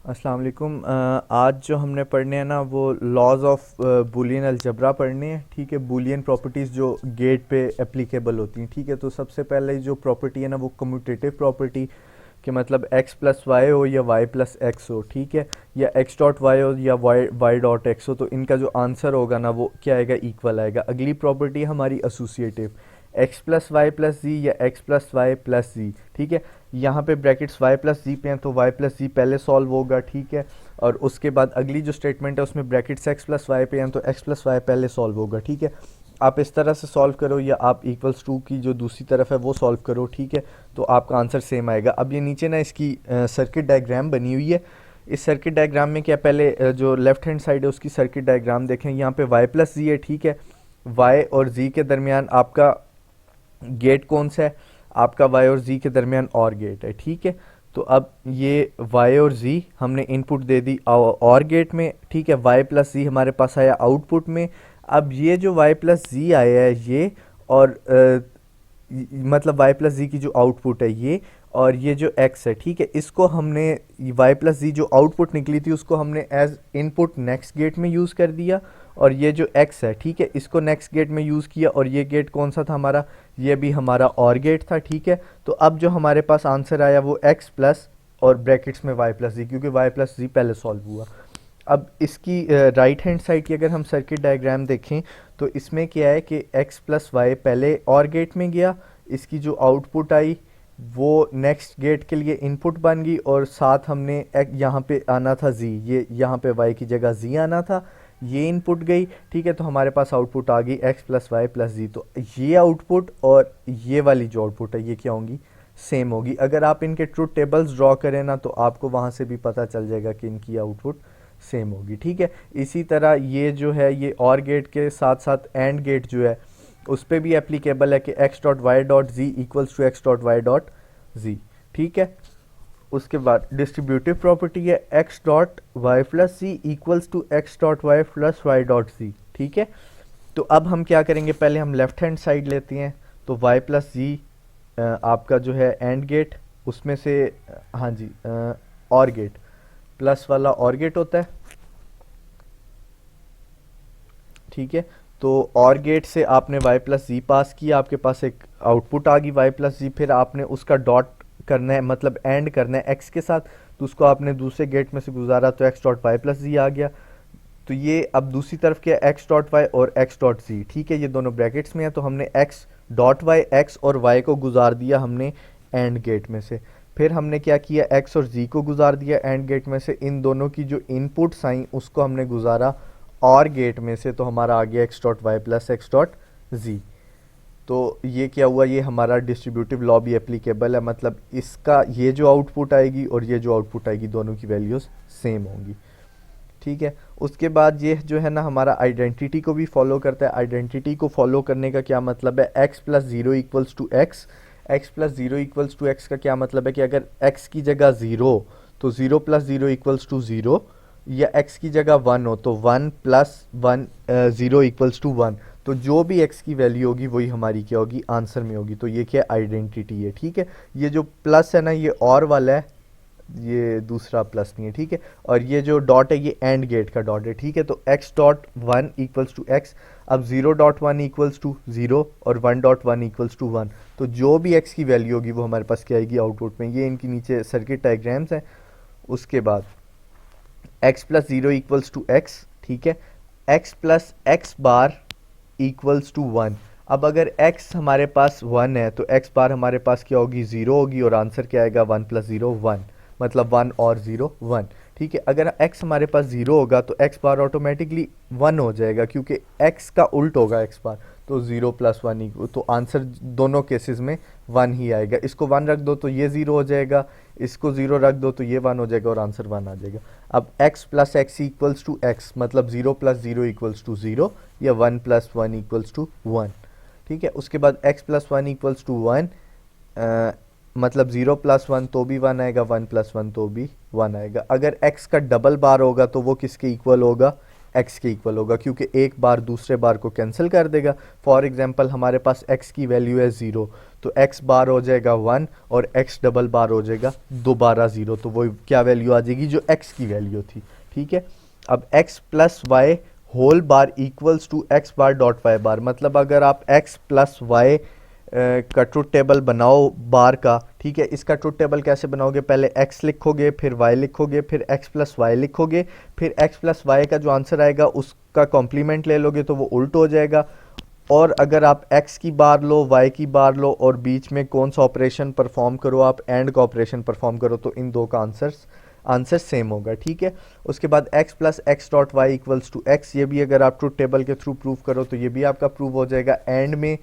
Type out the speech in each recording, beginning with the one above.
अस्सलाम वालेकुम। आज जो हमने पढ़ने हैं ना वो लॉज ऑफ बूलियन अलजबरा पढ़ने हैं। ठीक है, बूलियन प्रॉपर्टीज़ जो गेट पे एप्लीकेबल होती हैं। ठीक है, तो सबसे पहले जो प्रॉपर्टी है ना वो कम्यूटेटिव प्रॉपर्टी कि मतलब x प्लस वाई हो या y प्लस एक्स हो। ठीक है, या x डॉट वाई हो या y डॉट एक्स हो, तो इनका जो आंसर होगा ना वो क्या आएगा, इक्वल आएगा। अगली प्रॉपर्टी है हमारी associative, x plus Y plus Z या x plus Y plus Z. ठीक है, यहाँ पे ब्रैकेट्स y प्लस जी पे हैं तो y प्लस जी पहले सॉल्व होगा। ठीक है, और उसके बाद अगली जो स्टेटमेंट है उसमें ब्रैकेट्स x प्लस वाई पे हैं तो x प्लस वाई पहले सॉल्व होगा। ठीक है, आप इस तरह से सॉल्व करो या आप इक्वल्स टू की जो दूसरी तरफ है वो सॉल्व करो। ठीक है, तो आपका आंसर सेम आएगा। अब ये नीचे ना इसकी सर्किट डायग्राम बनी हुई है। इस सर्किट डायग्राम में क्या, पहले जो लेफ्ट हैंड साइड है उसकी सर्किट डायग्राम देखें। यहाँ पे y प्लस जी है। ठीक है, y और z के दरमियान आपका गेट कौन सा है, आपका y और z के दरमियान और गेट है। ठीक है, तो अब ये y और z हमने इनपुट दे दी और गेट में। ठीक है, y प्लस z हमारे पास आया आउटपुट में। अब ये जो y प्लस z आया है ये, और मतलब y प्लस जी की जो आउटपुट है ये, और ये जो x है। ठीक है, इसको हमने y प्लस जी जो आउटपुट निकली थी उसको हमने एज इनपुट नेक्स्ट गेट में यूज़ कर दिया, और ये जो x है ठीक है इसको नेक्स्ट गेट में यूज़ किया। और ये गेट कौन सा था हमारा, ये भी हमारा और गेट था। ठीक है, तो अब जो हमारे पास आंसर आया वो x प्लस और ब्रैकेट्स में y प्लस जी, क्योंकि y प्लस जी पहले सॉल्व हुआ। अब इसकी राइट हैंड साइड की अगर हम सर्किट डायग्राम देखें तो इसमें क्या है कि x प्लस वाई पहले और गेट में गया, इसकी जो आउटपुट आई वो नेक्स्ट गेट के लिए इनपुट बन गई, और साथ हमने यहाँ पे आना था z, ये यहाँ पे y की जगह z आना था, ये इनपुट गई। ठीक है, तो हमारे पास आउटपुट आ गई x प्लस वाई प्लस जी। तो ये आउटपुट और ये वाली जो आउटपुट है ये क्या होंगी, सेम होगी। अगर आप इनके ट्रुथ टेबल्स ड्रॉ करें ना तो आपको वहाँ से भी पता चल जाएगा कि इनकी आउटपुट सेम होगी। ठीक है, इसी तरह ये जो है ये और गेट के साथ साथ एंड गेट जो है उस पर भी एप्लीकेबल है कि x dot y dot g equals to x dot y dot g. ठीक है, उसके बाद डिस्ट्रीब्यूटिव प्रॉपर्टी है x dot y plus g equals to x dot y plus y dot g. ठीक है, तो अब हम क्या करेंगे, पहले हम लेफ्ट हैंड साइड लेते हैं। तो वाई प्लस जी आपका जो है एंड गेट, उसमें से हाँ जी और गेट प्लस वाला और गेट होता है। ठीक है, तो और गेट से आपने y प्लस जी पास किया, आपके पास एक आउटपुट आ गई y प्लस जी, फिर आपने उसका डॉट करना है, मतलब एंड करना है x के साथ, तो उसको आपने दूसरे गेट में से गुजारा तो x डॉट वाई प्लस जी आ गया। तो ये अब दूसरी तरफ क्या है, x डॉट वाई और x डॉट जी। ठीक है, ये दोनों ब्रैकेट्स में है तो हमने x डॉट वाई, x और y को गुजार दिया हमने एंड गेट में से। फिर हमने क्या किया, x और z को गुजार दिया एंड गेट में से। इन दोनों की जो इनपुट्स आई उसको हमने गुजारा और गेट में से, तो हमारा आ गया x dot y plus x dot g. तो ये क्या हुआ, ये हमारा डिस्ट्रीब्यूटिव लॉ भी एप्लीकेबल है, मतलब इसका ये जो आउटपुट आएगी और ये जो आउटपुट आएगी दोनों की वैल्यूज़ सेम होंगी। ठीक है, उसके बाद ये जो है ना हमारा आइडेंटिटी को भी फॉलो करता है। आइडेंटिटी को फॉलो करने का क्या मतलब है, x plus zero equals to x. X plus zero equals to x का क्या मतलब है कि अगर एक्स की जगह ज़ीरो तो zero plus zero equals to zero, या x की जगह वन हो तो one plus one zero equals to one. तो जो भी x की वैल्यू होगी वही हमारी क्या होगी, आंसर में होगी। तो ये क्या आइडेंटिटी है। ठीक है, ये जो प्लस है ना ये और वाला है, ये दूसरा प्लस नहीं है। ठीक है, और ये जो डॉट है ये एंड गेट का डॉट है। ठीक है, तो x dot one equals to X, अब zero dot one equals to zero और one dot one equals to one. तो जो भी x की वैल्यू होगी वो हमारे पास क्या आएगी आउटपुट में। ये इनकी नीचे सर्किट डायग्राम्स हैं। उसके बाद x plus zero equals to x. ठीक है, x plus x bar equals to one. अब अगर x हमारे पास वन है तो x बार हमारे पास क्या होगी, ज़ीरो होगी, और आंसर क्या आएगा, वन प्लस ज़ीरो वन, मतलब वन और ज़ीरो वन। ठीक है, अगर x हमारे पास ज़ीरो होगा तो x बार ऑटोमेटिकली वन हो जाएगा, क्योंकि x का उल्ट होगा x बार। तो ज़ीरो प्लस वन, तो आंसर दोनों केसेस में वन ही आएगा। इसको वन रख दो तो ये ज़ीरो हो जाएगा, इसको ज़ीरो रख दो तो ये वन हो जाएगा, और आंसर वन आ जाएगा। अब x plus X equals to X, मतलब zero plus zero equals to zero, या one plus one equals to one. ठीक है, उसके बाद x plus one equals to one, मतलब ज़ीरो प्लस वन तो भी वन आएगा, वन प्लस वन तो भी वन आएगा। अगर x का डबल बार होगा तो वो किसके इक्वल होगा, x के इक्वल होगा, क्योंकि एक बार दूसरे बार को कैंसिल कर देगा। फॉर एग्जांपल हमारे पास x की वैल्यू है 0, तो x बार हो जाएगा 1 और x डबल बार हो जाएगा दोबारा 0, तो वो क्या वैल्यू आ जाएगी, जो x की वैल्यू थी। ठीक है, अब x plus Y whole bar equals to x bar dot Y bar, मतलब अगर आप x प्लस वाई का ट्रुथ टेबल बनाओ बार का, ठीक है, इसका ट्रुथ टेबल कैसे बनाओगे, पहले x लिखोगे, फिर y लिखोगे, फिर x प्लस वाई लिखोगे, फिर x प्लस वाई का जो आंसर आएगा उसका कॉम्प्लीमेंट ले लोगे तो वो उल्ट हो जाएगा। और अगर आप x की बार लो, y की बार लो और बीच में कौन सा ऑपरेशन परफॉर्म करो, आप एंड का ऑपरेशन परफॉर्म करो, तो इन दो का आंसर सेम होगा। ठीक है, उसके बाद x plus x dot y equals to x, ये भी अगर आप ट्रुथ टेबल के थ्रू प्रूव करो तो ये भी आपका प्रूव हो जाएगा। एंड में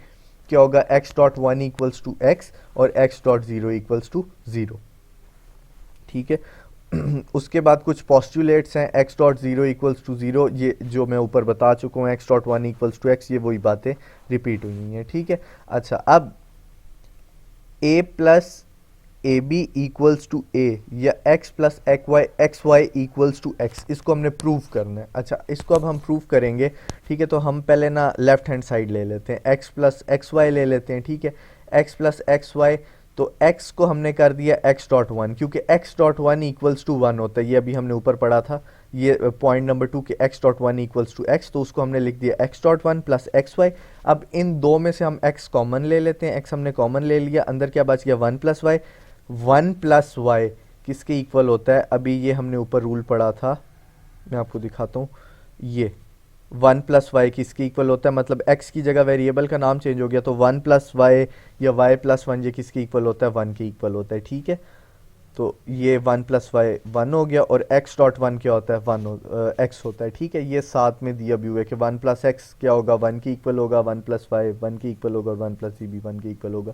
क्या होगा, x dot one equals to x और x dot zero equals to zero. ठीक है, उसके बाद कुछ पॉस्टुलेट्स हैं, x dot zero equals to zero, ये जो मैं ऊपर बता चुका हूँ, x dot one equals to x, ये वही बातें रिपीट हुई हैं। ठीक है, अच्छा, अब a plus A B equals to A या x plus x Y equals to X, इसको हमने प्रूव करना है। अच्छा, इसको अब हम प्रूव करेंगे। ठीक है, तो हम पहले ना लेफ्ट हैंड साइड ले लेते हैं, x प्लस एक्स वाई ले लेते हैं। ठीक है, x प्लस एक्स वाई, तो x को हमने कर दिया x डॉट वन, क्योंकि x dot one equals to one होता है, ये अभी हमने ऊपर पढ़ा था, ये पॉइंट नंबर 2 कि x dot one equals to x, तो उसको हमने लिख दिया x dot one plus x y. अब इन दो में से हम x कॉमन ले लेते हैं, x हमने कॉमन ले लिया, अंदर क्या बच गया, one plus y. One plus y किसके इक्वल होता है, अभी ये हमने ऊपर रूल पढ़ा था, मैं आपको दिखाता हूँ, ये वन प्लस वाई किसके इक्वल होता है, मतलब x की जगह वेरिएबल का नाम चेंज हो गया, तो वन प्लस वाई या y प्लस वन ये किसके इक्वल होता है, वन के इक्वल होता है। ठीक है, तो ये वन प्लस वाई वन हो गया और x डॉट वन क्या होता है, x होता है। ठीक है, ये साथ में दिया भी हुआ है कि वन प्लस एक्स क्या होगा, वन के इक्वल होगा, वन प्लस वाई वन के इक्वल होगा, वन प्लस सी भी वन के इक्वल होगा,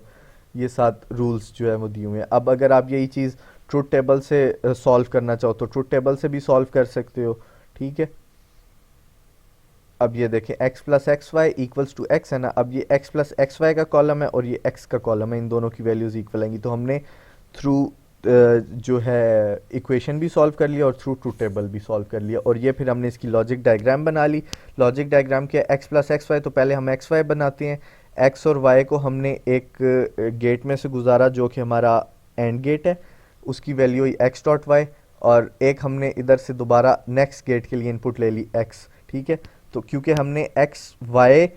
ये सात रूल्स जो है वो दिए हुए हैं। अब अगर आप यही चीज़ ट्रुथ टेबल से सॉल्व करना चाहो तो ट्रुथ टेबल से भी सॉल्व कर सकते हो। ठीक है, अब ये देखें x plus x Y equals to x है ना, अब ये x प्लस एक्स वाई का कॉलम है और ये x का कॉलम है, इन दोनों की वैल्यूज इक्वल आएंगी, तो हमने थ्रू जो है इक्वेशन भी सॉल्व कर लिया और थ्रू ट्रुथ टेबल भी सॉल्व कर लिया, और ये फिर हमने इसकी लॉजिक डायग्राम बना ली। लॉजिक डायग्राम क्या है, x प्लस एक्स वाई, तो पहले हम एक्स वाई बनाते हैं, x और y को हमने एक गेट में से गुजारा जो कि हमारा एंड गेट है, उसकी वैल्यू हुई x डॉट वाई, और एक हमने इधर से दोबारा नेक्स्ट गेट के लिए इनपुट ले ली x। ठीक है, तो क्योंकि हमने x y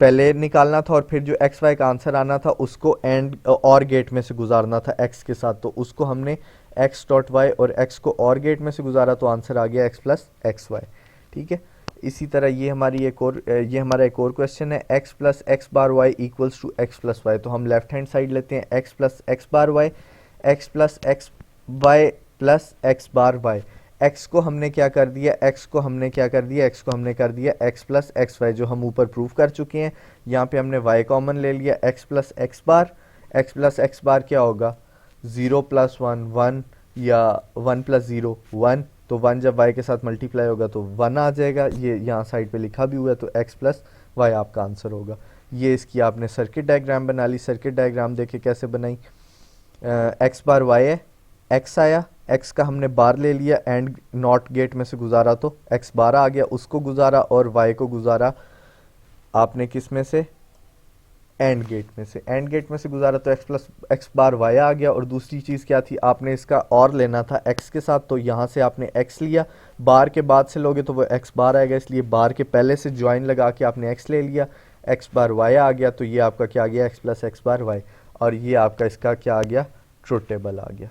पहले निकालना था और फिर जो एक्स वाई का आंसर आना था उसको एंड और गेट में से गुजारना था x के साथ, तो उसको हमने x डॉट वाई और x को और गेट में से गुजारा, तो आंसर आ गया x प्लस एक्स वाई। ठीक है, इसी तरह ये हमारा एक और क्वेश्चन है, x plus x bar Y equals to X plus Y, तो हम लेफ्ट हैंड साइड लेते हैं, x plus x bar Y, X plus x Y plus x bar Y, x को हमने क्या कर दिया, x को हमने कर दिया x प्लस एक्स वाई, जो हम ऊपर प्रूव कर चुके हैं। यहाँ पे हमने y कॉमन ले लिया, x प्लस एक्स बार क्या होगा, 0 प्लस वन वन या 1 प्लस ज़ीरो वन, तो 1 जब y के साथ मल्टीप्लाई होगा तो 1 आ जाएगा, ये यहाँ साइड पे लिखा भी हुआ है, तो x प्लस वाई आपका आंसर होगा। ये इसकी आपने सर्किट डायग्राम बना ली। सर्किट डायग्राम देखे कैसे बनाई, x बार y है, x आया, x का हमने बार ले लिया, एंड नॉट गेट में से गुजारा तो x बार आ गया, उसको गुजारा, और y को गुजारा आपने किस में से, एंड गेट में से गुजारा, तो x प्लस एक्स बार y आ गया। और दूसरी चीज़ क्या थी, आपने इसका और लेना था x के साथ, तो यहाँ से आपने x लिया, बार के बाद से लोगे तो वो x बार आएगा, इसलिए बार के पहले से ज्वाइन लगा के आपने x ले लिया, x बार y आ गया, तो ये आपका क्या आ गया, x प्लस एक्स बार y, और ये आपका इसका क्या आ गया, ट्रुथ टेबल आ गया।